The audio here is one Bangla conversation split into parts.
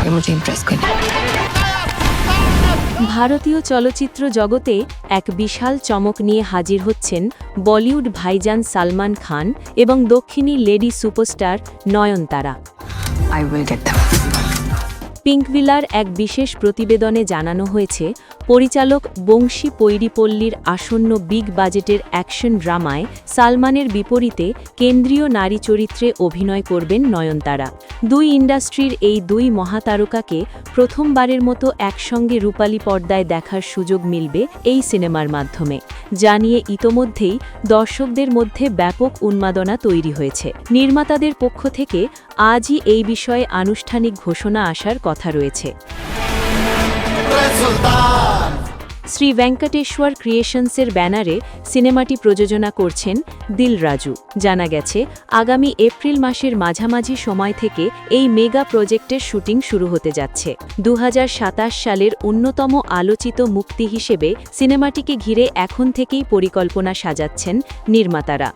आगे मुझे इम्प्रेस करना। ভারতীয় চলচ্চিত্র জগতে এক বিশাল চমক নিয়ে হাজির হচ্ছেন বলিউড ভাইজান সালমান খান এবং দক্ষিণী lady superstar Nayanthara. I will get them. পিঙ্কভিলার এক বিশেষ প্রতিবেদনে জানানো হয়েছে, পরিচালক বংশী পৈরিপল্লীর আসন্ন বিগ বাজেটের অ্যাকশন ড্রামায় সালমানের বিপরীতে কেন্দ্রীয় নারী চরিত্রে অভিনয় করবেন নয়নতারা। দুই ইন্ডাস্ট্রির এই দুই মহাতারকাকে প্রথমবারের মতো একসঙ্গে রূপালী পর্দায় দেখার সুযোগ মিলবে এই সিনেমার মাধ্যমে, যা নিয়ে ইতোমধ্যেই দর্শকদের মধ্যে ব্যাপক উন্মাদনা তৈরি হয়েছে। নির্মাতাদের পক্ষ থেকে আজই এই বিষয়ে আনুষ্ঠানিক ঘোষণা আসার কথা রয়েছে। শ্রী ভেঙ্কটেশ্বর ক্রিয়েশনসের ব্যানারে সিনেমাটি প্রযোজনা করছেন দিল রাজু। জানা গেছে, আগামী এপ্রিল মাসের মাঝামাঝি সময় থেকে এই মেগা প্রজেক্টের শুটিং শুরু হতে যাচ্ছে। 2027 সালের অন্যতম আলোচিত মুক্তি হিসেবে সিনেমাটিকে ঘিরে এখন থেকেই পরিকল্পনা সাজাচ্ছেন নির্মাতারা।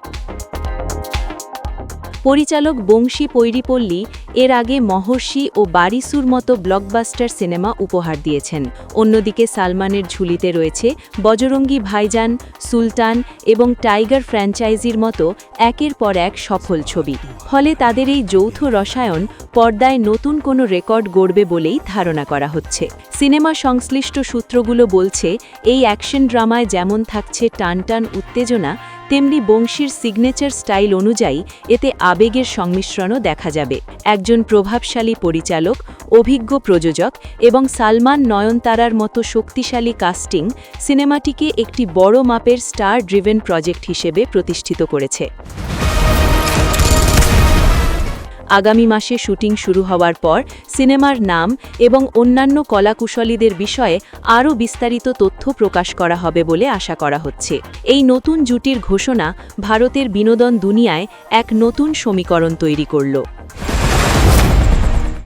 পরিচালক বংশী পৈরিপল্লী এর আগে মহর্ষি ও বারিসুর মতো ব্লকবাস্টার সিনেমা উপহার দিয়েছেন। অন্যদিকে সালমানের ঝুলিতে রয়েছে বজরঙ্গী ভাইজান, সুলতান এবং টাইগার ফ্র্যাঞ্চাইজির মতো একের পর এক সফল ছবি। ফলে তাদের এই যৌথ রসায়ন পর্দায় নতুন কোনো রেকর্ড গড়বে বলেই ধারণা করা হচ্ছে। সিনেমা সংশ্লিষ্ট সূত্রগুলো বলছে, এই অ্যাকশন ড্রামায় যেমন থাকছে টানটান উত্তেজনা, তেমনি বংশীর সিগনেচার স্টাইল অনুযায়ী এতে আবেগের সংমিশ্রণও দেখা যাবে। একজন প্রভাবশালী পরিচালক, অভিজ্ঞ প্রযোজক এবং সালমান নয়নতারার মতো শক্তিশালী কাস্টিং সিনেমাটিকে একটি বড় মাপের স্টার ড্রিভেন প্রজেক্ট হিসেবে প্রতিষ্ঠিত করেছে। আগামী মাসে শুটিং শুরু হওয়ার পর সিনেমার নাম এবং অন্যান্য কলাকুশলীদের বিষয়ে আরও বিস্তারিত তথ্য প্রকাশ করা হবে বলে আশা করা হচ্ছে। এই নতুন জুটির ঘোষণা ভারতের বিনোদন দুনিয়ায় এক নতুন সমীকরণ তৈরি করল।